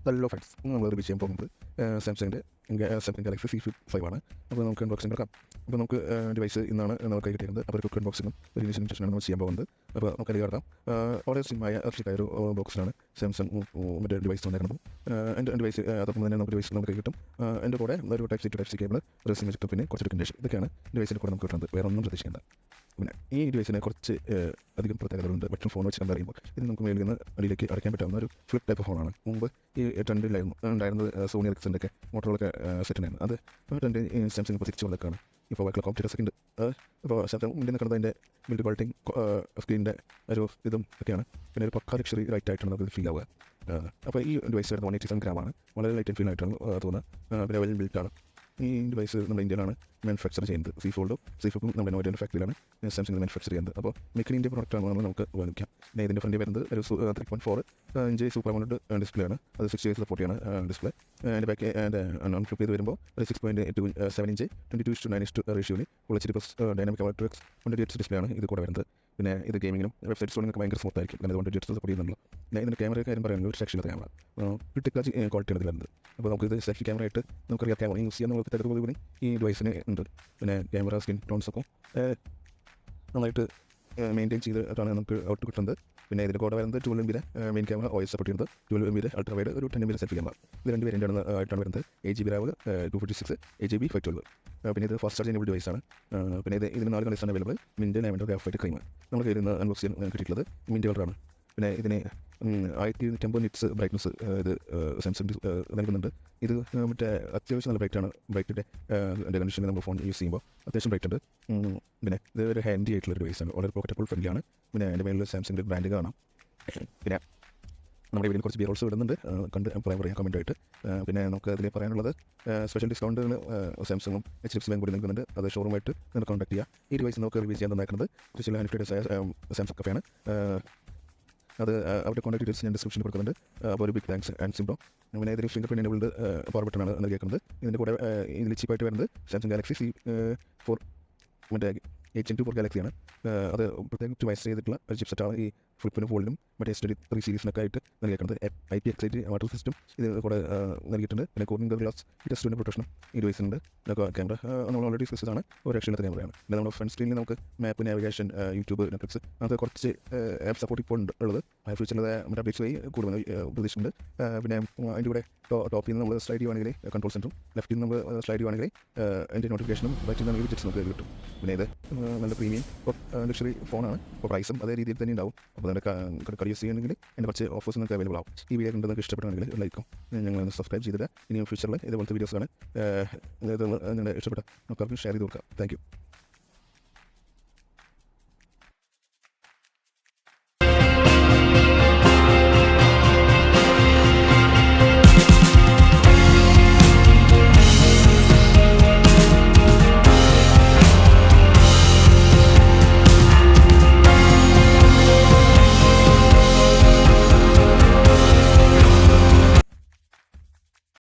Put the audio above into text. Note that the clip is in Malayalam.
നല്ല ഫ്രണ്ട്സ് നമ്മൾ റിവ്യൂ ചെയ്യാൻ പോകുന്നത് സാംസങ്ങിൻ്റെ ഗാലക്സി Z Flip5 ആണ്. അപ്പോൾ നമുക്ക് അൺബോക്സിംഗ് എടുക്കാം. അപ്പോൾ നമുക്ക് ഡിവൈസ് ഇന്നാണ് നമുക്ക് കൈ കിട്ടിയത്. അപ്പോൾ ഒരു ക്വിക്ക് അൺബോക്സിങ്ങും ഒരു ഇനീഷ്യൽ ഇംപ്രഷനാണ് നമ്മൾ ചെയ്യാൻ പോകുന്നത്. അപ്പോൾ നമുക്ക് അതിൽ കിടക്കാം. വളരെ സിമ്മായ ഒരു ബോക്സിലാണ് സാംസങ് മറ്റേ ഡിവൈസ് വന്നേക്കുന്നത്. എൻ്റെ ഡിവൈസ് അതോടൊപ്പം തന്നെ നമുക്ക് ഡിവൈസ് നമുക്ക് കിട്ടും. എൻ്റെ കൂടെ ഒരു ടൈപ്പ് സി കേബിൾ, റെസിം വെച്ചിട്ട് പിന്നെ കുറച്ച് ഡോക്യുമെൻറ്റേഷൻ, ഇതൊക്കെയാണ് ഡിവൈസിൻ്റെ കൂടെ നമുക്ക് കിട്ടുന്നത്. വേറെ ഒന്നും പ്രതീക്ഷിക്കേണ്ട. പിന്നെ ഈ ഡിവൈസിന് കുറച്ച് അധികം പ്രത്യേകതകളുണ്ട്. മറ്റും ഫോൺ വെച്ച് കണ്ടറിയുമ്പോൾ ഇത് നമുക്ക് മേളിൽ നിന്ന് അടിയിലേക്ക് അടയ്ക്കാൻ പറ്റാവുന്ന ഒരു ഫ്ലിപ്പ് ടൈപ്പ് ഫോണാണ്. മുമ്പ് ഈ ട്രെൻഡിലായിരുന്നു ഉണ്ടായിരുന്നത്. സോണി എറിക്സൻ്റെ ഒക്കെ മോട്ടോറൊക്കെ സെറ്റായിരുന്നു. അത് ട്രെൻഡ് സാംസങ് ഇപ്പോൾ തിരിച്ചു കൊണ്ടൊക്കെയാണ്. ഇപ്പോൾ വൈക്കിൾ കോംപ്യൂട്ടേഴ്സൊക്കെ ഉണ്ട്. ഇപ്പോൾ സാംസങ് മുന്നിൽ നിൽക്കുന്നത് അതിൻ്റെ ബിൽഡ് ക്വാളിറ്റിയും സ്ക്രീനിൻ്റെ ഒരു ഇതും ഒക്കെയാണ്. പിന്നെ ഒരു പക്കാ ലക്ഷറി റൈറ്റ് ആയിട്ടാണ് നമുക്ക് ഫീൽ ആവുക. അപ്പോൾ ഈ ഡിവൈസ് വരുന്നത് 187 ഗ്രാമാണ്. വളരെ ലൈറ്റ് ആൻഡ് ഫീൽ ആയിട്ടാണ് തോന്നുന്നത്. പിന്നെ വെൽ ബിൽറ്റാണ്. ഈ ഡിവൈസ് നമ്മുടെ ഇന്ത്യയിലാണ് മാനുഫാക്ചർ ചെയ്യുന്നത്. സി ഫ്ലിപ്പും നമ്മുടെ നോയിഡ ഫാക്ടറിയിലാണ് സാംസങ് മാനുഫാക്ചർ ചെയ്യുന്നത്. അപ്പോൾ മെയ്ക്ക് ഇൻ ഇന്ത്യ പ്രോഡക്റ്റാണ് നമുക്ക് ഉപയോഗിക്കാം. പിന്നെ ഇതിൻ്റെ ഫ്രണ്ടിൽ വരുന്നത് ഒരു 3.4 ഇഞ്ച് സൂപ്പർ AMOLED ഡിസ്പ്ലേ ആണ്. അത് 60 Hz സപ്പോർട്ട് ചെയ്യാണ് ഡിസ്പ്ലേ. അതിൻ്റെ ബാക്ക് അൺഫ്ലിപ്പ് ചെയ്ത് വരുമ്പോൾ ഒരു 6.7 ഇഞ്ച് 22:9 റേഷ്യോയിൽ full HD plus dynamic AMOLED 120 Hz display ആണ് ഇത് കൂടെ വരുന്നത്. പിന്നെ ഇത് ഗെയിമിങ്ങിനും വെബ്സൈറ്റ് സ്കോളിംഗ് ഭയങ്കര സ്മൂത്ത് ആയിരിക്കും. കാരണം 120 Hz സപ്പോർട്ട് ചെയ്യുന്നുള്ളൂ. പിന്നെ ഇതിൻ്റെ ക്യാമറ കാര്യം പറയുന്നത് ഒരു രക്ഷയില്ലാത്ത ക്യാമറ, ടെക്നോളജി ക്വാളിറ്റിയാണ് ഇതിൽ വരുന്നത്. അപ്പോൾ നമുക്കിത് സെൽഫി ക്യാമറ ആയിട്ട് നമുക്കറിയാം ക്യാമറ യൂസ് ചെയ്യാൻ നമുക്ക് തെറ്റുകൂടി ഈ ഡിവൈസിന് ഉണ്ട്. പിന്നെ ക്യാമറ സ്കിൻ ടോൺസൊക്കെ നന്നായിട്ട് മെയിൻറ്റെയിൻ ചെയ്തിട്ടാണ് നമുക്ക് ഔട്ട് കിട്ടുന്നത്. പിന്നെ ഇതിൻ്റെ കൂടെ വരുന്നത് 12 MB main camera OS support ചെയ്യുന്നത്. 12 MB അൾട്രാ വൈഡ് ഒരു 10 MB സെൽഫി ക്യാമറ. ഇത് രണ്ട് വേരിയൻ്റാണ് ആയിട്ടാണ് വരുന്നത്. 8GB RAM 256 8GB 512. പിന്നെ ഇത് ഫാസ്റ്റ് ചാർജിംഗ് ഡിവൈസ് ആണ്. പിന്നെ ഇതിന് 4 കളേഴ്സാണ് available. Mint, lavender, graphite, cream. നമ്മൾ കയ്യിൽ നിന്ന് അൺബോക്സ് ചെയ്യാൻ കിട്ടിയിട്ടുള്ളത് മിൻറ്റ് കളറാണ്. പിന്നെ ഇതിന് 1250 നിറ്റ്സ് ബ്രൈറ്റ്നസ് ഇത് സാംസങ് നൽകുന്നുണ്ട്. ഇത് മറ്റേ അത്യാവശ്യം നല്ല ബ്രൈറ്റാണ്. ബ്രൈറ്റിൻ്റെ കണ്ടീഷനിൽ നമ്മൾ ഫോൺ യൂസ് ചെയ്യുമ്പോൾ അത്യാവശ്യം ബ്രൈറ്റ് ഉണ്ട്. പിന്നെ ഇത് ഒരു ഹാൻഡി ആയിട്ടുള്ള ഡിവൈസാണ്. വളരെ പോക്കറ്റബിൾ ഫ്രണ്ട്ലിയാണ്. പിന്നെ അതിൻ്റെ മേളിൽ സാംസങ്ങിൻ്റെ ബ്രാൻഡ് കാണാം. പിന്നെ നമ്മുടെ വീട്ടിൽ കുറച്ച് ബിയർ ഓൾസ് ഇടുന്നുണ്ട്. കണ്ട് അഭിപ്രായം പറയാം കമൻറ്റായിട്ട്. പിന്നെ നമുക്ക് അതിൽ പറയാനുള്ളത് സ്പെഷ്യൽ ഡിസ്കൗണ്ടുകൾ സാംസങ്ങും HDFC ബാങ്ക് കൂടി നൽകുന്നുണ്ട്. അത് ഷോറൂമായിട്ട് നിങ്ങൾ കോൺടാക്ട് ചെയ്യുക. ഈ ഡിവൈസ് നമുക്ക് റിവ്യൂ ചെയ്യാൻ തന്നേക്കുന്നത് ചില ഹാൻഡിഫൈഡേഴ്സായ സാംസങ് കഫയാണ്. അത് അവരുടെ കോൺടാക്ട് ഡീറ്റെയിൽസ് ഞാൻ ഡിസ്ക്രിപ്ഷനിൽ കൊടുക്കുന്നുണ്ട്. അപ്പോൾ ഒരു ബിഗ് താങ്ക്സ് ആൻഡ് സിംപ്റ്റോ. പിന്നെ ഇതിന് ഫിംഗർ പ്രിൻ്റ് എനേബിൾഡ് പവർ ബട്ടണാണ് നൽകിയേക്കുന്നത്. ഇതിൻ്റെ കൂടെ ഇതിൽ ചീപ്പായിട്ട് വരുന്നത് സാംസങ് ഗാലക്സി C4 മറ്റേ H2 ഗാലക്സിയാണ്. അത് പ്രത്യേകം വൈസ് ചെയ്തിട്ടുള്ള ഒരു ചിപ്സെറ്റാണ് ഈ ഫ്ലിപ്പിനും ഫോൾഡിനും മറ്റേ S23 സീരീസിനൊക്കെ ആയിട്ട് നൽകിയേക്കുന്നത്. IP വാട്ടർ സിസ്റ്റം ഇത് കൂടെ നൽകിയിട്ടുണ്ട്. പിന്നെ കൂളിംഗ് ഗ്ലാസ് ടെസ്റ്റിൻ്റെ പ്രൊട്ടക്ഷനും ഈ ഡിവൈസിനുണ്ട്. ക്യാമറ നമ്മൾ ഓൾറെഡി ഡിസ്കസ് ആണ്. ഒരു രക്ഷയില്ലാത്ത ക്യാമറയാണ്. പിന്നെ നമ്മുടെ ഫ്രണ്ട് സ്ക്രീനിൽ നമുക്ക് മാപ്പ്, നാവിഗേഷൻ, യൂട്യൂബ്, നെറ്റ്ഫ്ലിക്സ് അങ്ങനത്തെ കുറച്ച് ആപ്പ് സപ്പോർട്ട് ഇപ്പോൾ ഉള്ളത്. ഫ്യൂച്ചറിൽ മറ്റേ അപ്ഡേറ്റ്സ് വഴി കൂടുതൽ പ്രതീക്ഷിച്ചിട്ടുണ്ട്. പിന്നെ അതിൻ്റെ കൂടെ ടോപ്പിൽ നിന്ന് നമ്മൾ സ്ലൈഡ് ചെയ്യുവാണെങ്കിൽ കൺട്രോൾ സെൻറ്ററും, ലെഫ്റ്റിൽ നിന്ന് നമ്മൾ സ്ലൈഡ് ചെയ്യുവാണെങ്കിൽ അതിൻ്റെ നോട്ടിഫിക്കേഷനും, റൈറ്റിൽ നിന്നാണെങ്കിൽ വിജിറ്റ്സ് നമുക്ക് കിട്ടും. പിന്നെ ഇത് നല്ല പ്രീമിയം ലക്ഷറി ഫോണാണ്. അപ്പോൾ പ്രൈസും അതേ രീതിയിൽ തന്നെ ഉണ്ടാവും. അപ്പോൾ അതിൻ്റെ കട യൂസ് ചെയ്യണമെങ്കിൽ അതിൻ്റെ കുറച്ച് ഓഫേഴ്സ് നിങ്ങൾക്ക് അവൈലബിൾ ആവും. ഈ വീഡിയോ കണ്ട് നിങ്ങൾക്ക് ഇഷ്ടപ്പെടുകയാണെങ്കിൽ ലൈക്കും ഞങ്ങൾ സബ്സ്ക്രൈബ് ചെയ്തിട്ട് ഇനിയും ഫ്യൂച്ചറിൽ ഇതുപോലത്തെ വീഡിയോസ് ആണ് നിങ്ങളുടെ ഇഷ്ടപ്പെട്ട നമുക്കാർക്കും ഷെയർ ചെയ്ത് കൊടുക്കാം. Thank you.